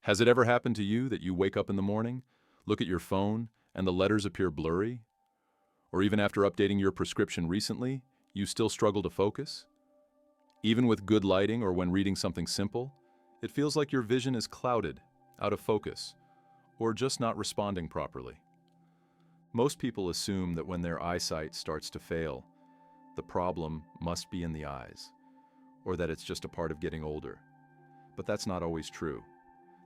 Has it ever happened to you that you wake up in the morning, look at your phone, and the letters appear blurry? Or even after updating your prescription recently, you still struggle to focus? Even with good lighting or when reading something simple, it feels like your vision is clouded, out of focus, or just not responding properly. Most people assume that when their eyesight starts to fail, the problem must be in the eyes, or that it's just a part of getting older. But that's not always true.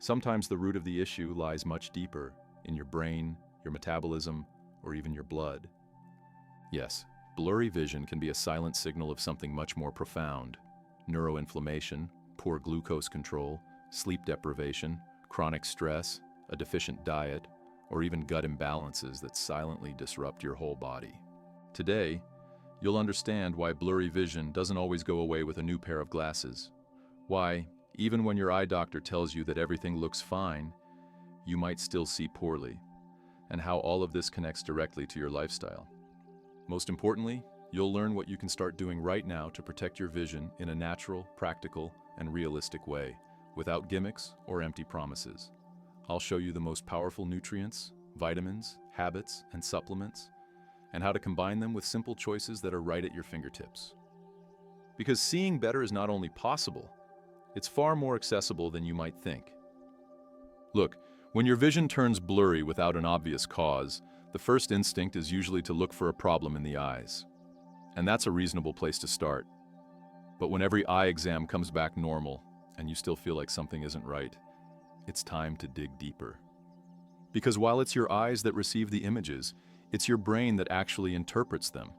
Sometimes the root of the issue lies much deeper, in your brain, your metabolism, or even your blood. Yes, blurry vision can be a silent signal of something much more profound: neuroinflammation, poor glucose control, sleep deprivation, chronic stress, a deficient diet, or even gut imbalances that silently disrupt your whole body. Today, you'll understand why blurry vision doesn't always go away with a new pair of glasses. Why, even when your eye doctor tells you that everything looks fine, you might still see poorly, and how all of this connects directly to your lifestyle. Most importantly, you'll learn what you can start doing right now to protect your vision in a natural, practical, and realistic way, without gimmicks or empty promises. I'll show you the most powerful nutrients, vitamins, habits, and supplements, and how to combine them with simple choices that are right at your fingertips. Because seeing better is not only possible, it's far more accessible than you might think. Look, when your vision turns blurry without an obvious cause, the first instinct is usually to look for a problem in the eyes. And that's a reasonable place to start. But when every eye exam comes back normal, and you still feel like something isn't right, it's time to dig deeper. Because while it's your eyes that receive the images, it's your brain that actually interprets them.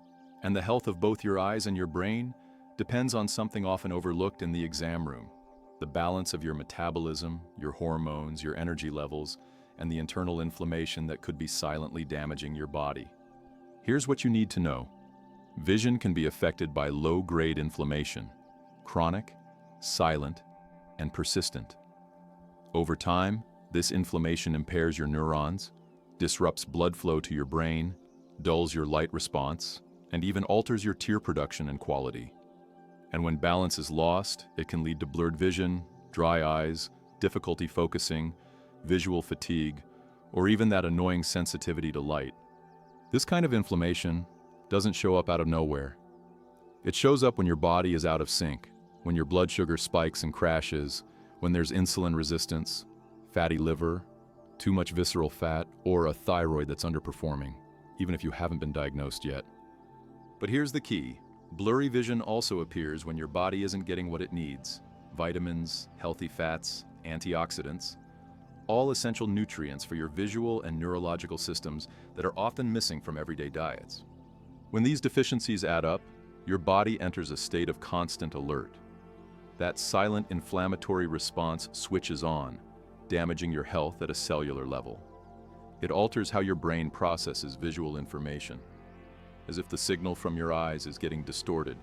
And the health of both your eyes and your brain depends on something often overlooked in the exam room: the balance of your metabolism, your hormones, your energy levels, and the internal inflammation that could be silently damaging your body. Here's what you need to know. Vision can be affected by low-grade inflammation: chronic, silent, and persistent. Over time, this inflammation impairs your neurons, disrupts blood flow to your brain, dulls your light response, and even alters your tear production and quality. And when balance is lost, it can lead to blurred vision, dry eyes, difficulty focusing, visual fatigue, or even that annoying sensitivity to light. This kind of inflammation doesn't show up out of nowhere. It shows up when your body is out of sync, when your blood sugar spikes and crashes, when there's insulin resistance, fatty liver, too much visceral fat, or a thyroid that's underperforming, even if you haven't been diagnosed yet. But here's the key. Blurry vision also appears when your body isn't getting what it needs: vitamins, healthy fats, antioxidants, all essential nutrients for your visual and neurological systems that are often missing from everyday diets. When these deficiencies add up, your body enters a state of constant alert. That silent inflammatory response switches on, damaging your health at a cellular level. It alters how your brain processes visual information, as if the signal from your eyes is getting distorted,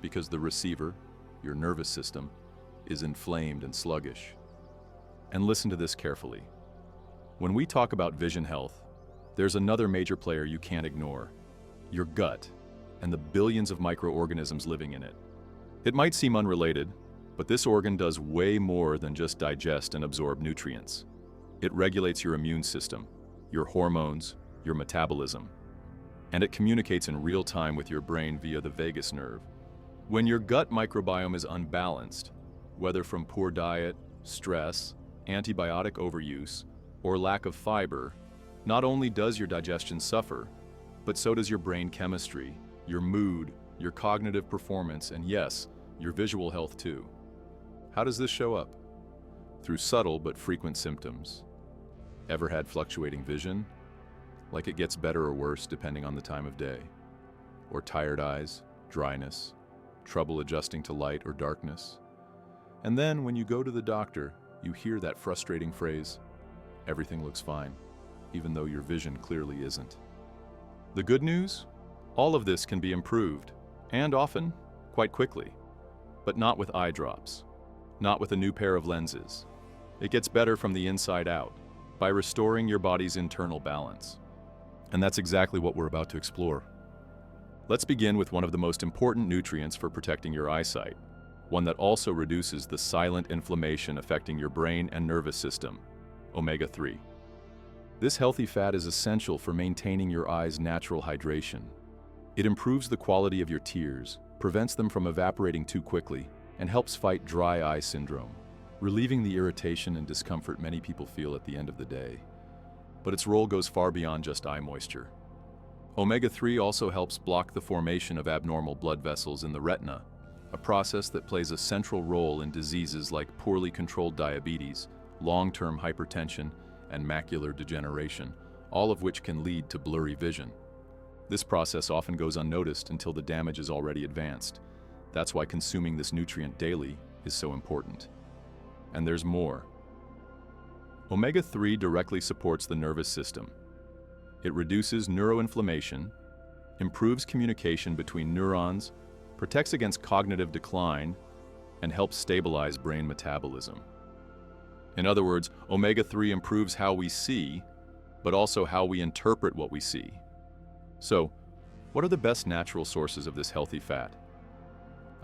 because the receiver, your nervous system, is inflamed and sluggish. And listen to this carefully. When we talk about vision health, there's another major player you can't ignore: your gut and the billions of microorganisms living in it. It might seem unrelated, but this organ does way more than just digest and absorb nutrients. It regulates your immune system, your hormones, your metabolism, and it communicates in real time with your brain via the vagus nerve. When your gut microbiome is unbalanced, whether from poor diet, stress, antibiotic overuse, or lack of fiber, not only does your digestion suffer, but so does your brain chemistry, your mood, your cognitive performance, and yes, your visual health too. How does this show up? Through subtle but frequent symptoms. Ever had fluctuating vision? Like it gets better or worse depending on the time of day. Or tired eyes, dryness, trouble adjusting to light or darkness. And then when you go to the doctor, you hear that frustrating phrase, "Everything looks fine," even though your vision clearly isn't. The good news? All of this can be improved, and often, quite quickly. But not with eye drops. Not with a new pair of lenses. It gets better from the inside out, by restoring your body's internal balance. And that's exactly what we're about to explore. Let's begin with one of the most important nutrients for protecting your eyesight: one that also reduces the silent inflammation affecting your brain and nervous system, omega-3. This healthy fat is essential for maintaining your eyes' natural hydration. It improves the quality of your tears, prevents them from evaporating too quickly, and helps fight dry eye syndrome, relieving the irritation and discomfort many people feel at the end of the day. But its role goes far beyond just eye moisture. Omega-3 also helps block the formation of abnormal blood vessels in the retina, a process that plays a central role in diseases like poorly controlled diabetes, long-term hypertension, and macular degeneration, all of which can lead to blurry vision. This process often goes unnoticed until the damage is already advanced. That's why consuming this nutrient daily is so important. And there's more. Omega-3 directly supports the nervous system. It reduces neuroinflammation, improves communication between neurons, protects against cognitive decline, and helps stabilize brain metabolism. In other words, omega-3 improves how we see, but also how we interpret what we see. So, what are the best natural sources of this healthy fat?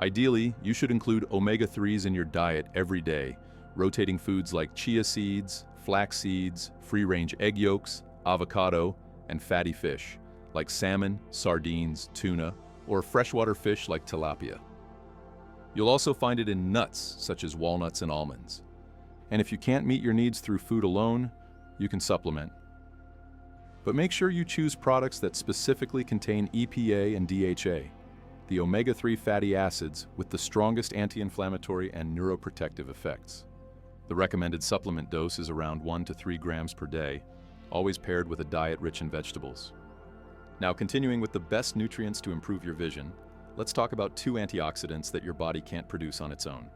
Ideally, you should include omega-3s in your diet every day, rotating foods like chia seeds, flax seeds, free-range egg yolks, avocado, and fatty fish, like salmon, sardines, tuna, or freshwater fish like tilapia. You'll also find it in nuts, such as walnuts and almonds. And if you can't meet your needs through food alone, you can supplement. But make sure you choose products that specifically contain EPA and DHA, the omega-3 fatty acids with the strongest anti-inflammatory and neuroprotective effects. The recommended supplement dose is around 1 to 3 grams per day, always paired with a diet rich in vegetables. Now, continuing with the best nutrients to improve your vision, let's talk about 2 antioxidants that your body can't produce on its own,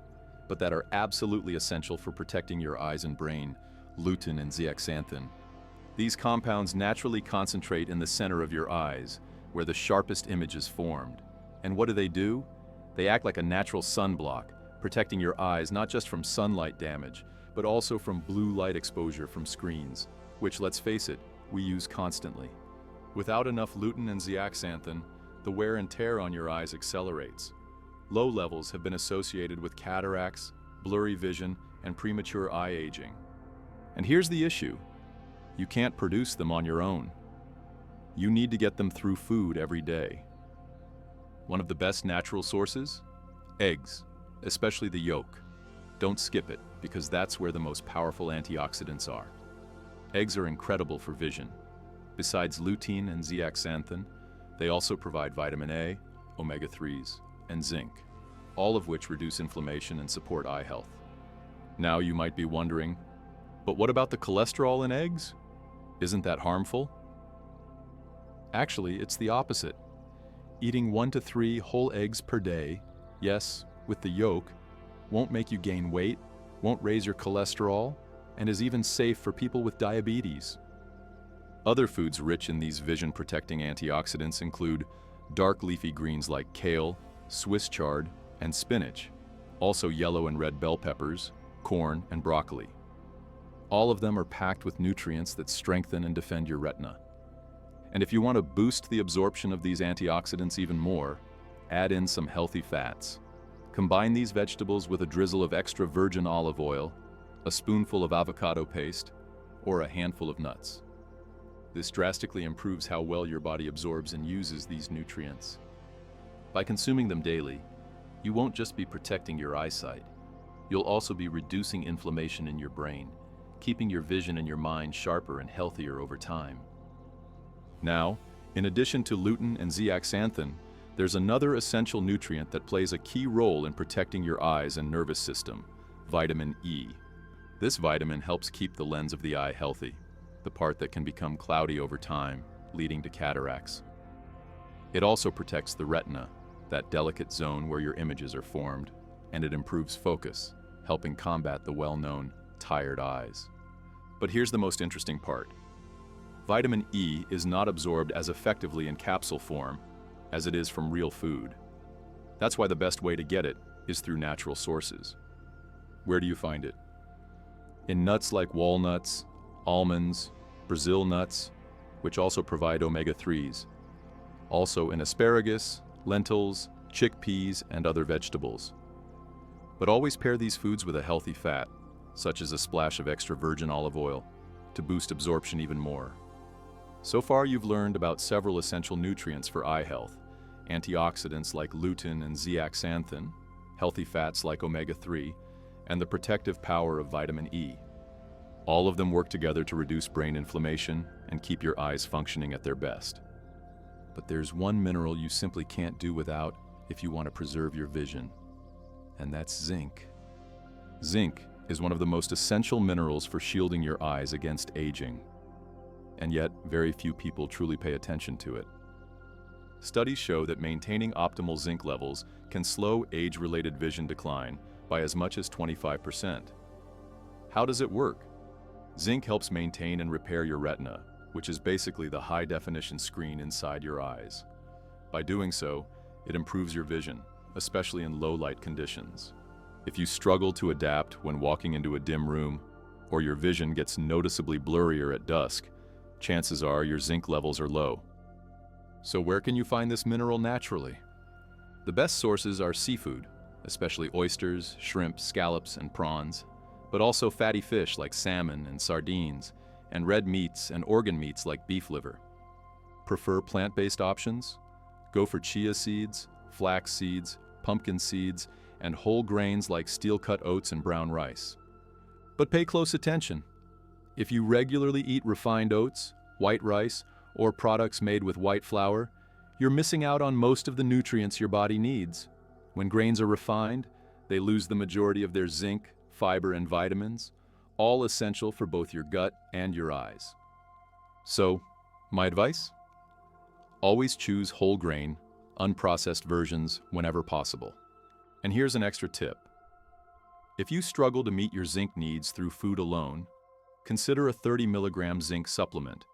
but that are absolutely essential for protecting your eyes and brain, lutein and zeaxanthin. These compounds naturally concentrate in the center of your eyes, where the sharpest image is formed. And what do? They act like a natural sunblock, protecting your eyes not just from sunlight damage, but also from blue light exposure from screens, which, let's face it, we use constantly. Without enough lutein and zeaxanthin, the wear and tear on your eyes accelerates. Low levels have been associated with cataracts, blurry vision, and premature eye aging. And here's the issue. You can't produce them on your own. You need to get them through food every day. One of the best natural sources? Eggs, especially the yolk. Don't skip it, because that's where the most powerful antioxidants are. Eggs are incredible for vision. Besides lutein and zeaxanthin, they also provide vitamin A, omega-3s, and zinc, all of which reduce inflammation and support eye health. Now you might be wondering, but what about the cholesterol in eggs? Isn't that harmful? Actually, it's the opposite. Eating 1 to 3 whole eggs per day, yes, with the yolk, won't make you gain weight, won't raise your cholesterol, and is even safe for people with diabetes. Other foods rich in these vision-protecting antioxidants include dark leafy greens like kale, Swiss chard, and spinach, also yellow and red bell peppers, corn, and broccoli. All of them are packed with nutrients that strengthen and defend your retina. And if you want to boost the absorption of these antioxidants even more, add in some healthy fats. Combine these vegetables with a drizzle of extra virgin olive oil, a spoonful of avocado paste, or a handful of nuts. This drastically improves how well your body absorbs and uses these nutrients. By consuming them daily, you won't just be protecting your eyesight, you'll also be reducing inflammation in your brain, keeping your vision and your mind sharper and healthier over time. Now, in addition to lutein and zeaxanthin, there's another essential nutrient that plays a key role in protecting your eyes and nervous system, vitamin E. This vitamin helps keep the lens of the eye healthy, the part that can become cloudy over time, leading to cataracts. It also protects the retina, that delicate zone where your images are formed, and it improves focus, helping combat the well-known tired eyes. But here's the most interesting part. Vitamin E is not absorbed as effectively in capsule form as it is from real food. That's why the best way to get it is through natural sources. Where do you find it? In nuts like walnuts, almonds, Brazil nuts, which also provide omega-3s. Also in asparagus, lentils, chickpeas, and other vegetables. But always pair these foods with a healthy fat, such as a splash of extra virgin olive oil, to boost absorption even more. So far, you've learned about several essential nutrients for eye health: antioxidants like lutein and zeaxanthin, healthy fats like omega-3, and the protective power of vitamin E. All of them work together to reduce brain inflammation and keep your eyes functioning at their best. But there's one mineral you simply can't do without if you want to preserve your vision, and that's zinc. Zinc is one of the most essential minerals for shielding your eyes against aging, and yet very few people truly pay attention to it. Studies show that maintaining optimal zinc levels can slow age-related vision decline by as much as 25%. How does it work? Zinc helps maintain and repair your retina, which is basically the high-definition screen inside your eyes. By doing so, it improves your vision, especially in low-light conditions. If you struggle to adapt when walking into a dim room, or your vision gets noticeably blurrier at dusk, chances are your zinc levels are low. So where can you find this mineral naturally? The best sources are seafood, especially oysters, shrimp, scallops, and prawns, but also fatty fish like salmon and sardines, and red meats and organ meats like beef liver. Prefer plant-based options? Go for chia seeds, flax seeds, pumpkin seeds, and whole grains like steel-cut oats and brown rice. But pay close attention. If you regularly eat refined oats, white rice, or products made with white flour, you're missing out on most of the nutrients your body needs. When grains are refined, they lose the majority of their zinc, fiber, and vitamins, all essential for both your gut and your eyes. So, my advice? Always choose whole grain, unprocessed versions whenever possible. And here's an extra tip. If you struggle to meet your zinc needs through food alone, consider a 30 milligram zinc supplement,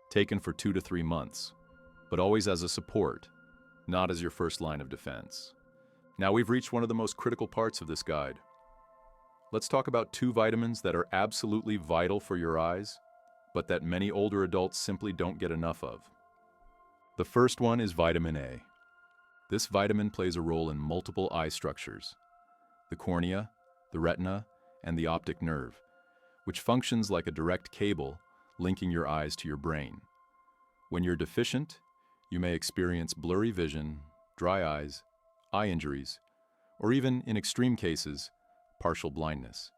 taken for 2 to 3 months, but always as a support, not as your first line of defense. Now we've reached one of the most critical parts of this guide. Let's talk about 2 vitamins that are absolutely vital for your eyes, but that many older adults simply don't get enough of. The first one is vitamin A. This vitamin plays a role in multiple eye structures: the cornea, the retina, and the optic nerve, which functions like a direct cable linking your eyes to your brain. When you're deficient, you may experience blurry vision, dry eyes, eye injuries, or even, in extreme cases, partial blindness.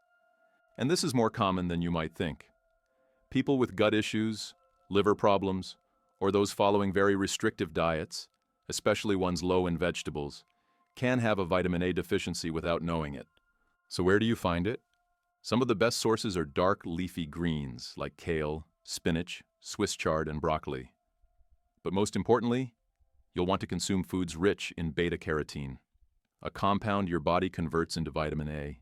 And this is more common than you might think. People with gut issues, liver problems, or those following very restrictive diets, especially ones low in vegetables, can have a vitamin A deficiency without knowing it. So where do you find it? Some of the best sources are dark leafy greens like kale, spinach, Swiss chard, and broccoli. But most importantly, you'll want to consume foods rich in beta-carotene, a compound your body converts into vitamin A.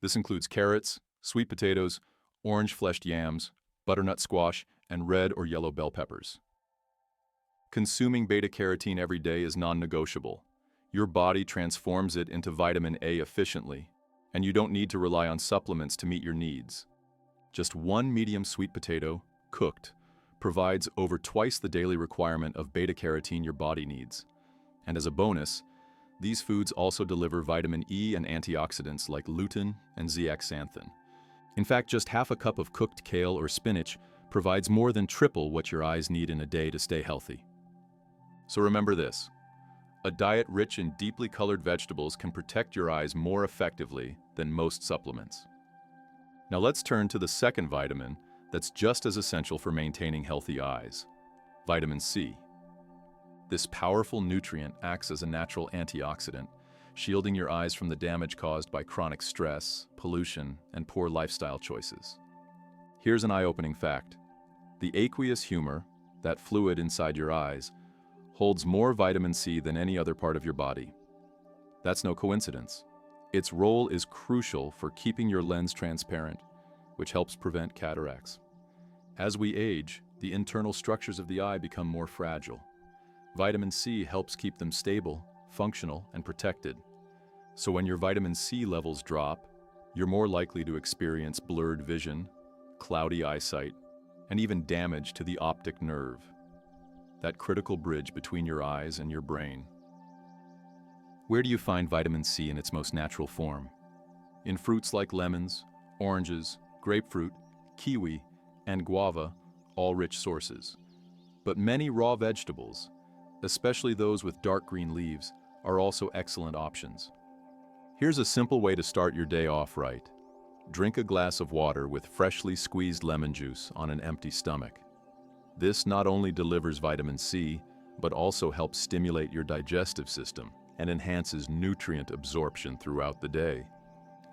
This includes carrots, sweet potatoes, orange-fleshed yams, butternut squash, and red or yellow bell peppers. Consuming beta-carotene every day is non-negotiable. Your body transforms it into vitamin A efficiently, and you don't need to rely on supplements to meet your needs. Just 1 medium sweet potato, cooked, provides over twice the daily requirement of beta-carotene your body needs. And as a bonus, these foods also deliver vitamin E and antioxidants like lutein and zeaxanthin. In fact, just half a cup of cooked kale or spinach provides more than triple what your eyes need in a day to stay healthy. So remember this: a diet rich in deeply colored vegetables can protect your eyes more effectively than most supplements. Now let's turn to the second vitamin that's just as essential for maintaining healthy eyes: vitamin C. This powerful nutrient acts as a natural antioxidant, shielding your eyes from the damage caused by chronic stress, pollution, and poor lifestyle choices. Here's an eye-opening fact. The aqueous humor, that fluid inside your eyes, holds more vitamin C than any other part of your body. That's no coincidence. Its role is crucial for keeping your lens transparent, which helps prevent cataracts. As we age, the internal structures of the eye become more fragile. Vitamin C helps keep them stable, functional, and protected. So when your vitamin C levels drop, you're more likely to experience blurred vision, cloudy eyesight, and even damage to the optic nerve, that critical bridge between your eyes and your brain. Where do you find vitamin C in its most natural form? In fruits like lemons, oranges, grapefruit, kiwi, and guava, all rich sources. But many raw vegetables, especially those with dark green leaves, are also excellent options. Here's a simple way to start your day off right. Drink a glass of water with freshly squeezed lemon juice on an empty stomach. This not only delivers vitamin C, but also helps stimulate your digestive system and enhances nutrient absorption throughout the day.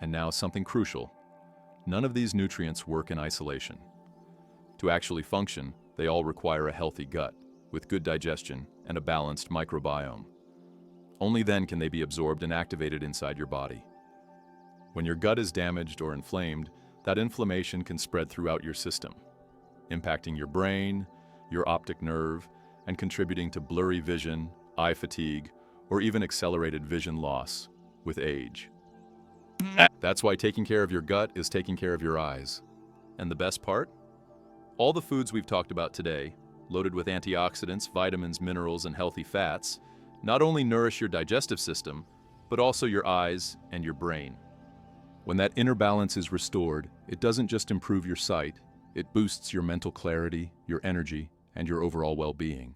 And now something crucial. None of these nutrients work in isolation. To actually function, they all require a healthy gut, with good digestion and a balanced microbiome. Only then can they be absorbed and activated inside your body. When your gut is damaged or inflamed, that inflammation can spread throughout your system, impacting your brain, your optic nerve, and contributing to blurry vision, eye fatigue, or even accelerated vision loss with age. That's why taking care of your gut is taking care of your eyes. And the best part? All the foods we've talked about today, loaded with antioxidants, vitamins, minerals, and healthy fats, not only nourish your digestive system, but also your eyes and your brain. When that inner balance is restored, it doesn't just improve your sight, it boosts your mental clarity, your energy, and your overall well-being.